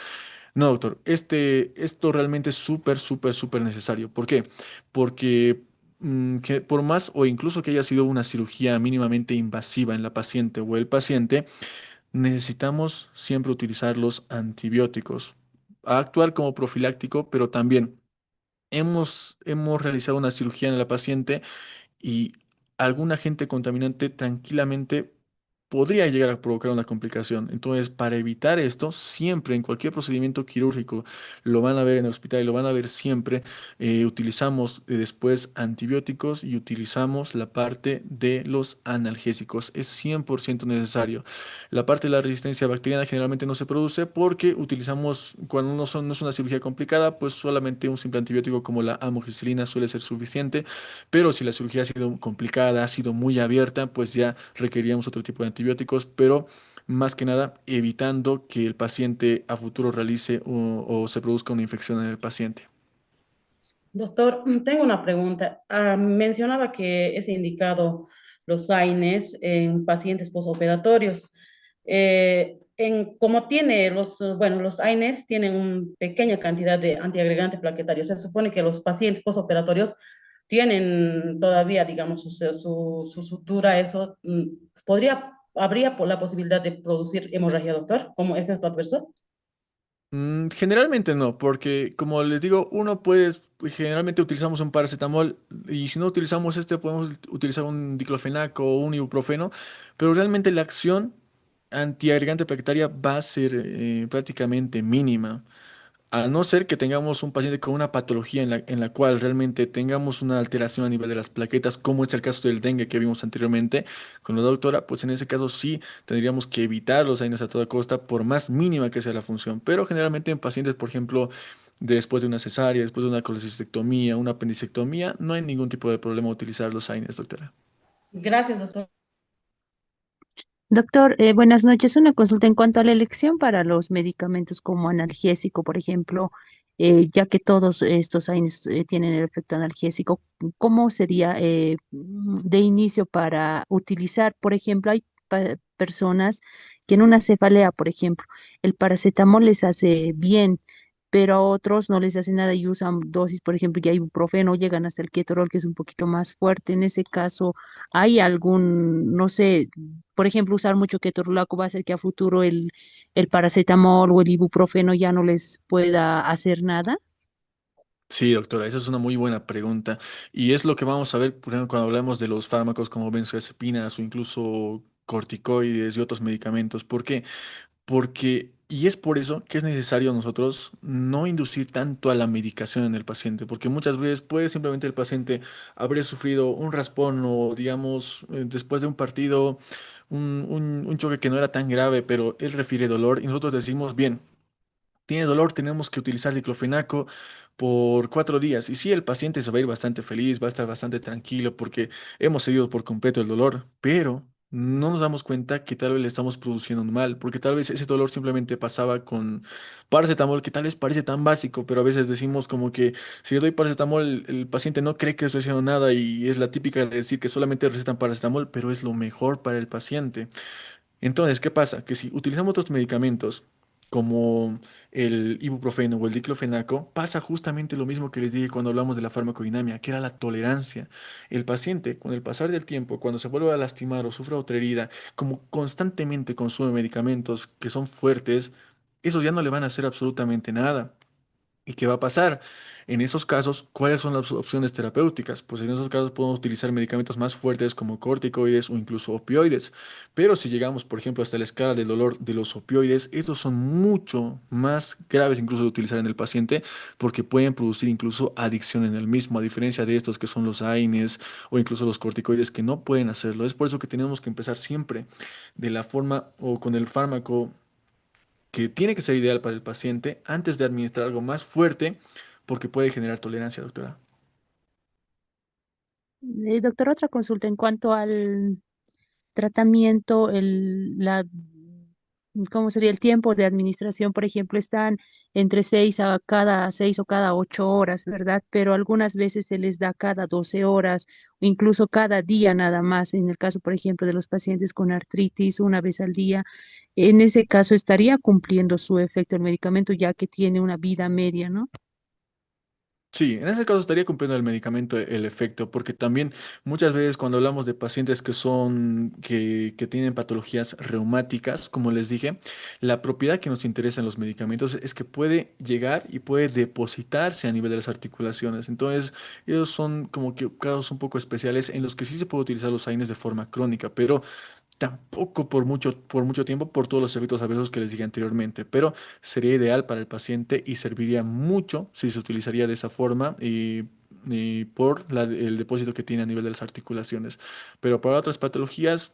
No, doctor, esto realmente es súper, súper, súper necesario. ¿Por qué? Porque que por más o incluso que haya sido una cirugía mínimamente invasiva en la paciente o el paciente, necesitamos siempre utilizar los antibióticos. A actuar como profiláctico, pero también hemos realizado una cirugía en la paciente y algún agente contaminante tranquilamente podría llegar a provocar una complicación. Entonces, para evitar esto, siempre en cualquier procedimiento quirúrgico, lo van a ver en el hospital y lo van a ver siempre, utilizamos después antibióticos y utilizamos la parte de los analgésicos. Es 100% necesario. La parte de la resistencia bacteriana generalmente no se produce porque utilizamos, cuando no es una cirugía complicada, pues solamente un simple antibiótico como la amoxicilina suele ser suficiente, pero si la cirugía ha sido complicada, ha sido muy abierta, pues ya requeríamos otro tipo de antibióticos, pero más que nada evitando que el paciente a futuro realice o se produzca una infección en el paciente. Doctor, tengo una pregunta. Mencionaba que es indicado los AINES en pacientes posoperatorios. Como tiene bueno, los AINES tienen una pequeña cantidad de antiagregante plaquetario. Se supone que los pacientes posoperatorios tienen todavía, digamos, su sutura, eso, habría la posibilidad de producir hemorragia, doctor, como efecto adverso. Generalmente no, porque como les digo, pues, generalmente utilizamos un paracetamol y si no utilizamos este podemos utilizar un diclofenaco o un ibuprofeno, pero realmente la acción antiagregante plaquetaria va a ser prácticamente mínima. A no ser que tengamos un paciente con una patología en la cual realmente tengamos una alteración a nivel de las plaquetas, como es el caso del dengue que vimos anteriormente con la doctora, pues en ese caso sí tendríamos que evitar los AINES a toda costa, por más mínima que sea la función. Pero generalmente en pacientes, por ejemplo, después de una cesárea, después de una colecistectomía, una apendicectomía, no hay ningún tipo de problema utilizar los AINES, doctora. Gracias, doctor. Doctor, buenas noches. Una consulta en cuanto a la elección para los medicamentos como analgésico, por ejemplo, ya que todos estos AINES tienen el efecto analgésico, ¿cómo sería de inicio para utilizar? Por ejemplo, hay personas que en una cefalea, por ejemplo, el paracetamol les hace bien, pero a otros no les hace nada y usan dosis, por ejemplo, ya ibuprofeno, llegan hasta el ketorol, que es un poquito más fuerte. En ese caso, ¿hay algún, no sé, por ejemplo, usar mucho ketorolaco va a hacer que a futuro el paracetamol o el ibuprofeno ya no les pueda hacer nada? Sí, doctora, esa es una muy buena pregunta. Y es lo que vamos a ver, por ejemplo, cuando hablamos de los fármacos como benzodiazepinas o incluso corticoides y otros medicamentos. ¿Por qué? Y es por eso que es necesario nosotros no inducir tanto a la medicación en el paciente, porque muchas veces puede simplemente el paciente haber sufrido un raspón o, digamos, después de un partido, un choque que no era tan grave, pero él refiere dolor y nosotros decimos, bien, tiene dolor, tenemos que utilizar diclofenaco por 4 días. Y sí, el paciente se va a ir bastante feliz, va a estar bastante tranquilo porque hemos seguido por completo el dolor, pero no nos damos cuenta que tal vez le estamos produciendo un mal, porque tal vez ese dolor simplemente pasaba con paracetamol, que tal vez parece tan básico, pero a veces decimos como que si le doy paracetamol, el paciente no cree que estoy haciendo nada y es la típica de decir que solamente recetan paracetamol, pero es lo mejor para el paciente. Entonces, ¿qué pasa? Que si utilizamos otros medicamentos como el ibuprofeno o el diclofenaco, pasa justamente lo mismo que les dije cuando hablamos de la farmacodinamia, que era la tolerancia. El paciente, con el pasar del tiempo, cuando se vuelve a lastimar o sufre otra herida, como constantemente consume medicamentos que son fuertes, esos ya no le van a hacer absolutamente nada. ¿Y qué va a pasar? En esos casos, ¿cuáles son las opciones terapéuticas? Pues en esos casos podemos utilizar medicamentos más fuertes como corticoides o incluso opioides. Pero si llegamos, por ejemplo, hasta la escala del dolor de los opioides, estos son mucho más graves incluso de utilizar en el paciente porque pueden producir incluso adicción en el mismo, a diferencia de estos que son los AINES o incluso los corticoides que no pueden hacerlo. Es por eso que tenemos que empezar siempre de la forma o con el fármaco que tiene que ser ideal para el paciente antes de administrar algo más fuerte porque puede generar tolerancia, doctora. Doctor, otra consulta en cuanto al tratamiento, ¿cómo sería el tiempo de administración? Por ejemplo, están entre 6 o cada 8 horas, ¿verdad? Pero algunas veces se les da cada 12 horas o incluso cada día nada más. En el caso, por ejemplo, de los pacientes con artritis, una vez al día. En ese caso estaría cumpliendo su efecto el medicamento ya que tiene una vida media, ¿no? Sí, en ese caso estaría cumpliendo el medicamento el efecto, porque también muchas veces cuando hablamos de pacientes que tienen patologías reumáticas, como les dije, la propiedad que nos interesa en los medicamentos es que puede llegar y puede depositarse a nivel de las articulaciones. Entonces, ellos son como que casos un poco especiales en los que sí se puede utilizar los AINES de forma crónica, pero tampoco por mucho tiempo por todos los efectos adversos que les dije anteriormente, pero sería ideal para el paciente y serviría mucho si se utilizaría de esa forma y por el depósito que tiene a nivel de las articulaciones. Pero para otras patologías,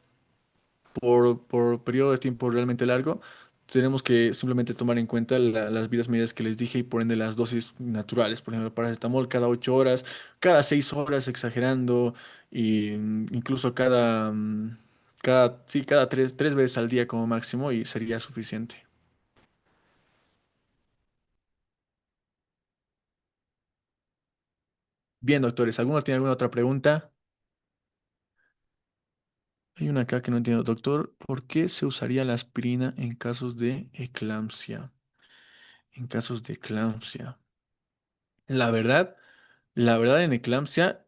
por periodo de tiempo realmente largo, tenemos que simplemente tomar en cuenta las vidas medias que les dije y por ende las dosis naturales. Por ejemplo, paracetamol cada 8 horas, cada 6 horas exagerando, y incluso sí, cada tres veces al día como máximo y sería suficiente. Bien, doctores, ¿alguno tiene alguna otra pregunta? Hay una acá que no entiendo, doctor. ¿Por qué se usaría la aspirina en casos de eclampsia? En casos de eclampsia. La verdad. La verdad, en eclampsia,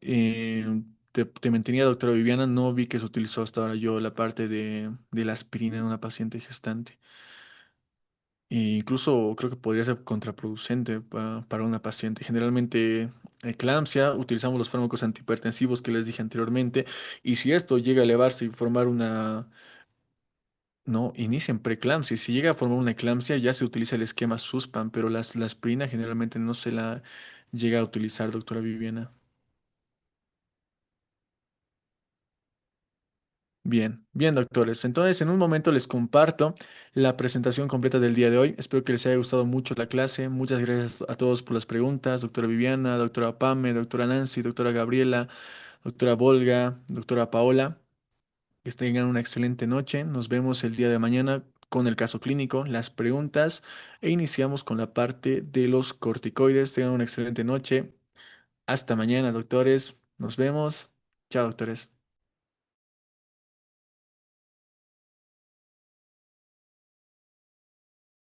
te mentiría, doctora Viviana, no vi que se utilizó hasta ahora yo la parte de la aspirina en una paciente gestante. E incluso creo que podría ser contraproducente para una paciente. Generalmente, eclampsia, utilizamos los fármacos antihipertensivos que les dije anteriormente, y si esto llega a elevarse y formar una... No, inician preeclampsia. Y si llega a formar una eclampsia, ya se utiliza el esquema SUSPAN, pero la aspirina generalmente no se la llega a utilizar, doctora Viviana. Bien, bien, doctores. Entonces, en un momento les comparto la presentación completa del día de hoy. Espero que les haya gustado mucho la clase. Muchas gracias a todos por las preguntas, doctora Viviana, doctora Pame, doctora Nancy, doctora Gabriela, doctora Volga, doctora Paola. Que tengan una excelente noche. Nos vemos el día de mañana con el caso clínico, las preguntas e iniciamos con la parte de los corticoides. Tengan una excelente noche. Hasta mañana, doctores. Nos vemos. Chao, doctores.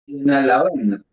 Una la hora.